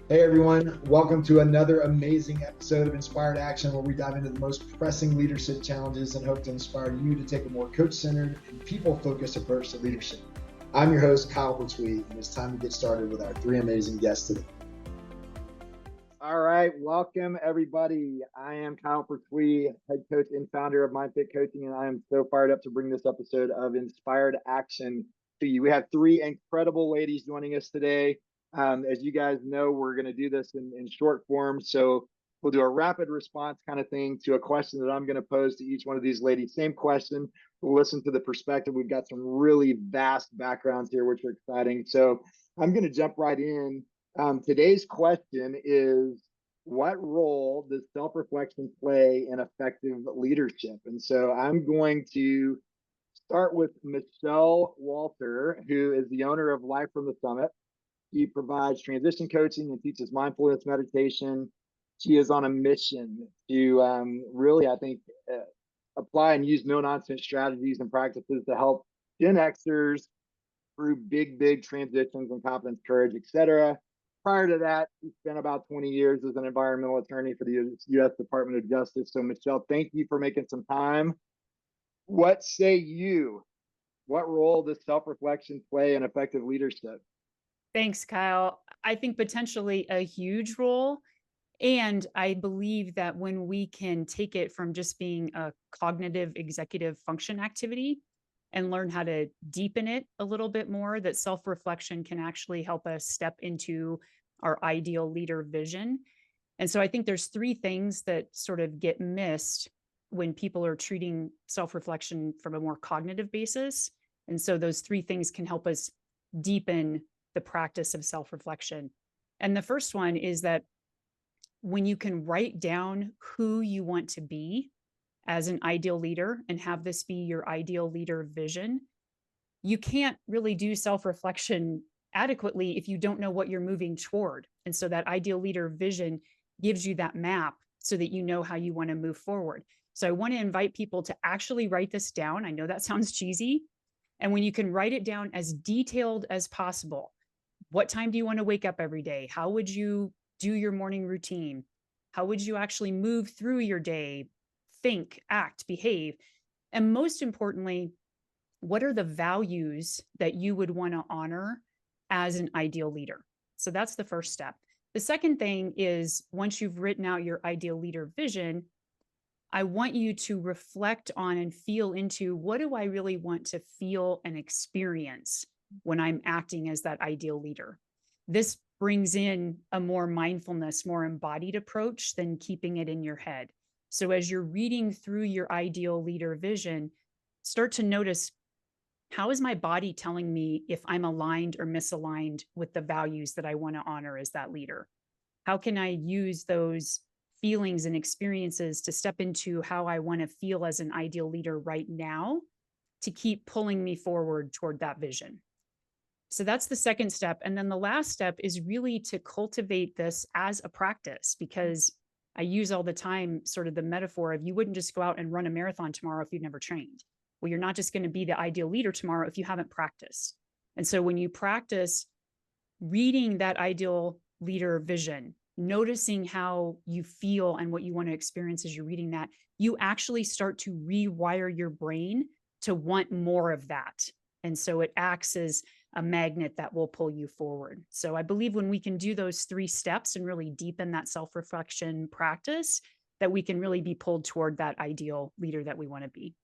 Hey everyone, welcome to another amazing episode of Inspired Action, where we dive into the most pressing leadership challenges and hope to inspire you to take a more coach-centered and people-focused approach to leadership. I'm your host, Kyle Pertuis, and it's time to get started with our three amazing guests today. All right, welcome everybody. I am Kyle Pertuis, head coach and founder of MindFit Coaching, and I am so fired up to bring this episode of Inspired Action to you. We have three incredible ladies joining us today. As you guys know, we're going to do this in short form, so we'll do a rapid response kind of thing to a question that I'm going to pose to each one of these ladies. Same question. We'll listen to the perspective. We've got some really vast backgrounds here, which are exciting. So I'm going to jump right in. Today's question is, what role does self-reflection play in effective leadership? And so I'm going to start with MICHELE WALTER, who is the owner of Life from the Summit. She provides transition coaching and teaches mindfulness meditation. She is on a mission to really, I think, apply and use no-nonsense strategies and practices to help Gen Xers through big transitions and confidence, courage, etc. Prior to that, he spent about 20 years as an environmental attorney for the U.S. Department of Justice. So, MICHELE, thank you for making some time. What say you? What role does self-reflection play in effective leadership? Thanks, Kyle. I think potentially a huge role. And I believe that when we can take it from just being a cognitive executive function activity and learn how to deepen it a little bit more, that self-reflection can actually help us step into our ideal leader vision. And so I think there's three things that sort of get missed when people are treating self-reflection from a more cognitive basis. And so those three things can help us deepen the practice of self-reflection. And the first one is that when you can write down who you want to be as an ideal leader and have this be your ideal leader vision, you can't really do self-reflection adequately if you don't know what you're moving toward. And so that ideal leader vision gives you that map so that you know how you want to move forward. So I want to invite people to actually write this down. I know that sounds cheesy. And when you can write it down as detailed as possible, what time do you want to wake up every day? How would you do your morning routine? How would you actually move through your day, think, act, behave? And most importantly, what are the values that you would want to honor as an ideal leader? So that's the first step. The second thing is, once you've written out your ideal leader vision, I want you to reflect on and feel into, what do I really want to feel and experience when I'm acting as that ideal leader? This brings in a more mindfulness, more embodied approach than keeping it in your head. So as you're reading through your ideal leader vision, start to notice, how is my body telling me if I'm aligned or misaligned with the values that I want to honor as that leader? How can I use those feelings and experiences to step into how I want to feel as an ideal leader right now to keep pulling me forward toward that vision? So that's the second step. And then the last step is really to cultivate this as a practice, because I use all the time sort of the metaphor of, you wouldn't just go out and run a marathon tomorrow if you'd never trained. Well, you're not just going to be the ideal leader tomorrow if you haven't practiced. And so when you practice reading that ideal leader vision, noticing how you feel and what you want to experience as you're reading that, you actually start to rewire your brain to want more of that. And so it acts as a magnet that will pull you forward. So I believe when we can do those three steps and really deepen that self-reflection practice, that we can really be pulled toward that ideal leader that we want to be.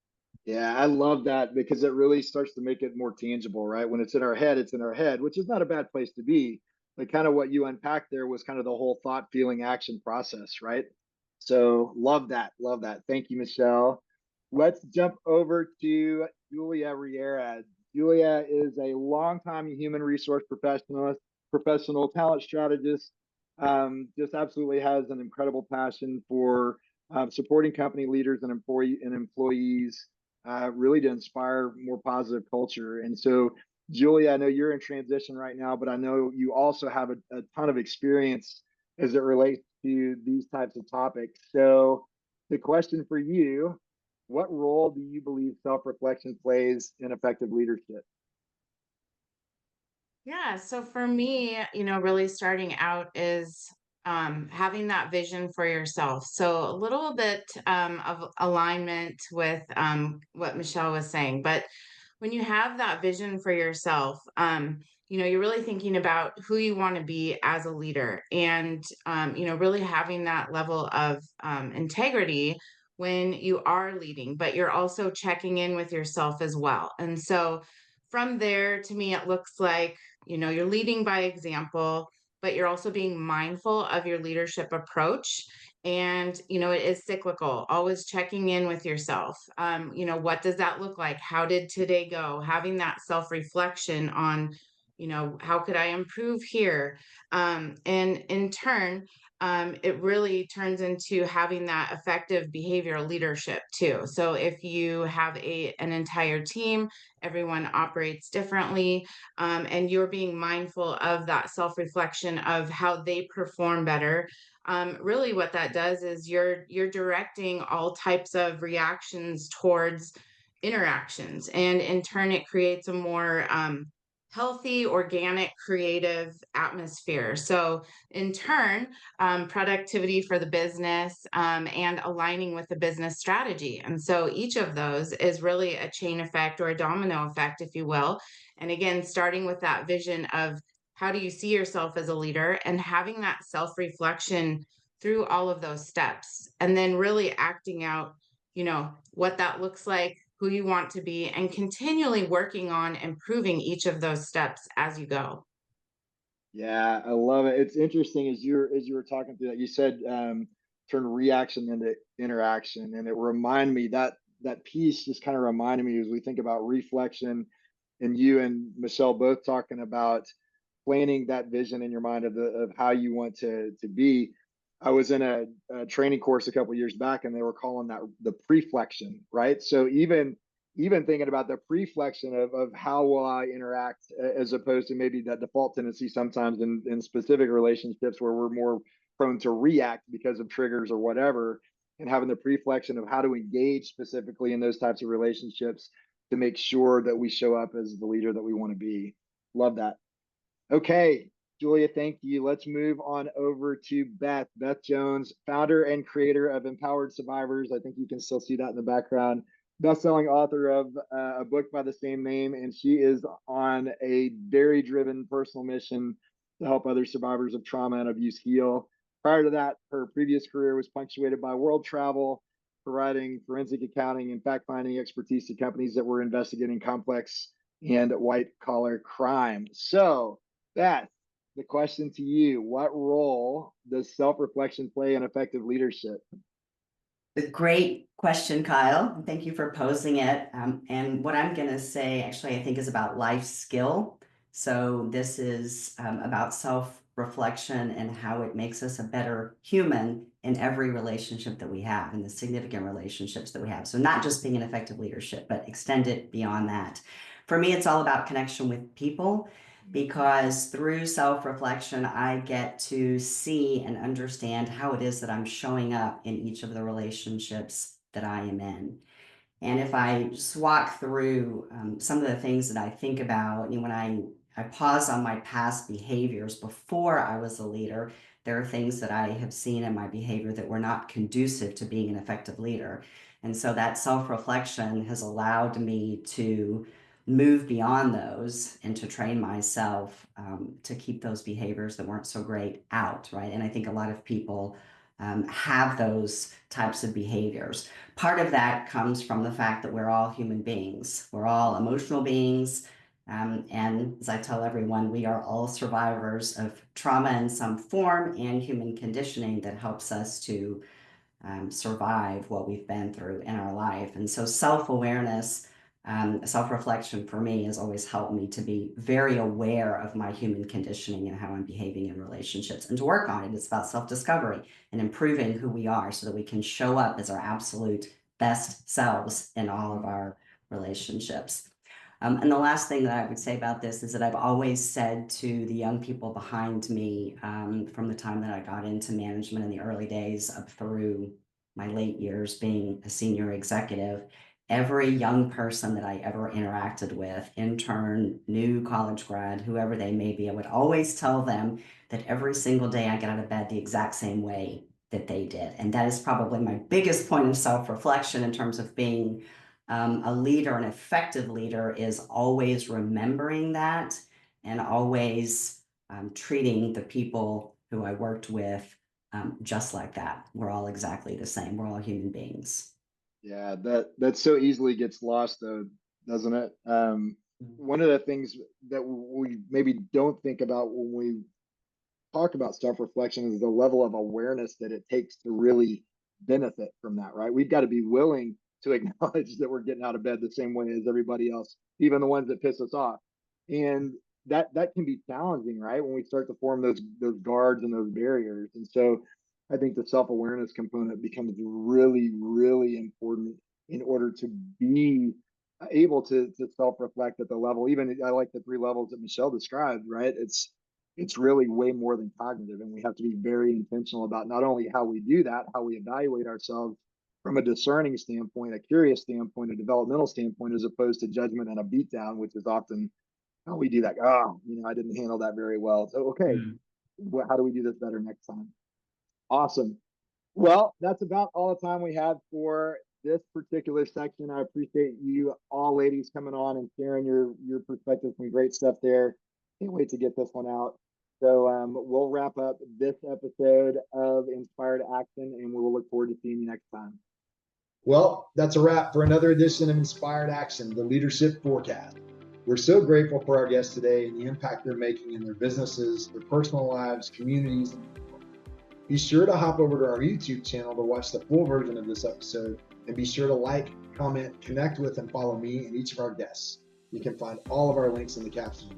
Yeah, I love that because it really starts to make it more tangible, right? When it's in our head, it's in our head, which is not a bad place to be. But kind of what you unpacked there was kind of the whole thought, feeling, action process, right? So love that. Love that. Thank you, MICHELE. Let's jump over to Julia Riera. Julia is a longtime human resource professional talent strategist. Just absolutely has an incredible passion for supporting company leaders and employees, really to inspire more positive culture. And so, Julia, I know you're in transition right now, but I know you also have a ton of experience as it relates to these types of topics. So, the question for you: what role do you believe self-reflection plays in effective leadership? Yeah, so for me, really starting out is having that vision for yourself. So a little bit of alignment with what Michelle was saying. But when you have that vision for yourself, you're really thinking about who you want to be as a leader and, really having that level of integrity when you are leading, but you're also checking in with yourself as well. And so from there, to me, it looks like, you're leading by example, but you're also being mindful of your leadership approach. And, it is cyclical, always checking in with yourself. What does that look like? How did today go? Having that self reflection on, how could I improve here? And in turn, it really turns into having that effective behavioral leadership too. So if you have an entire team, everyone operates differently, and you're being mindful of that self-reflection of how they perform better. Really what that does is you're directing all types of reactions towards interactions, and in turn it creates a more healthy, organic, creative atmosphere. So in turn, productivity for the business, and aligning with the business strategy. And so each of those is really a chain effect or a domino effect, if you will. And again, starting with that vision of how do you see yourself as a leader, and having that self reflection through all of those steps, and then really acting out, what that looks like, who you want to be, and continually working on improving each of those steps as you go. Yeah, I love it. It's interesting as you were talking through that, you said turn reaction into interaction, and it reminded me that piece just kind of reminded me as we think about reflection, and you and Michelle both talking about planning that vision in your mind of how you want to be. I was in a training course a couple of years back, and they were calling that the preflection, right? So even thinking about the preflection of how will I interact, as opposed to maybe that default tendency sometimes in specific relationships where we're more prone to react because of triggers or whatever, and having the preflection of how to engage specifically in those types of relationships to make sure that we show up as the leader that we want to be. Love that. Okay, Julia, thank you. Let's move on over to Beth Jones, founder and creator of Empowered Survivors. I think you can still see that in the background. Best-selling author of a book by the same name, and she is on a very driven personal mission to help other survivors of trauma and abuse heal. Prior to that, her previous career was punctuated by world travel, providing forensic accounting and fact-finding expertise to companies that were investigating complex and white-collar crime. So, Beth, the question to you, what role does self-reflection play in effective leadership? A great question, Kyle. Thank you for posing it. And what I'm going to say, actually, I think is about life skill. So this is about self-reflection and how it makes us a better human in every relationship that we have, in the significant relationships that we have. So not just being an effective leadership, but extend it beyond that. For me, it's all about connection with people, because through self-reflection, I get to see and understand how it is that I'm showing up in each of the relationships that I am in. And if I just walk through some of the things that I think about, when I pause on my past behaviors before I was a leader, there are things that I have seen in my behavior that were not conducive to being an effective leader. And so that self-reflection has allowed me to move beyond those and to train myself to keep those behaviors that weren't so great out, right? And I think a lot of people have those types of behaviors. Part of that comes from the fact that we're all human beings. We're all emotional beings. And as I tell everyone, we are all survivors of trauma in some form and human conditioning that helps us to survive what we've been through in our life. And so self-awareness, self-reflection for me has always helped me to be very aware of my human conditioning and how I'm behaving in relationships, and to work on it. It's about self-discovery and improving who we are so that we can show up as our absolute best selves in all of our relationships. And the last thing that I would say about this is that I've always said to the young people behind me, from the time that I got into management in the early days up through my late years being a senior executive, every young person that I ever interacted with, intern, new college grad, whoever they may be, I would always tell them that every single day I get out of bed the exact same way that they did. And that is probably my biggest point of self-reflection in terms of being a leader, an effective leader, is always remembering that and always treating the people who I worked with just like that. We're all exactly the same. We're all human beings. Yeah, that so easily gets lost though, doesn't it? One of the things that we maybe don't think about when we talk about self-reflection is the level of awareness that it takes to really benefit from that, right? We've got to be willing to acknowledge that we're getting out of bed the same way as everybody else, even the ones that piss us off. And that can be challenging, right? When we start to form those guards and those barriers. And so I think the self-awareness component becomes really, really important in order to be able to self-reflect at the level. Even I like the 3 levels that Michelle described, right? It's really way more than cognitive, and we have to be very intentional about not only how we do that, how we evaluate ourselves from a discerning standpoint, a curious standpoint, a developmental standpoint, as opposed to judgment and a beatdown, which is often how we do that. Oh, I didn't handle that very well. So, okay, how do we do this better next time? Awesome. Well, that's about all the time we have for this particular section. I appreciate you all ladies coming on and sharing your perspective. Some great stuff there. Can't wait to get this one out. So we'll wrap up this episode of Inspired Action, and we will look forward to seeing you next time. Well, that's a wrap for another edition of Inspired Action, the Leadership Forecast. We're so grateful for our guests today and the impact they're making in their businesses, their personal lives, communities, and people. Be sure to hop over to our YouTube channel to watch the full version of this episode, and be sure to like, comment, connect with, and follow me and each of our guests. You can find all of our links in the caption.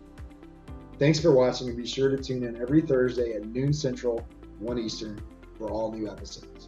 Thanks for watching, and be sure to tune in every Thursday at noon Central, 1 Eastern for all new episodes.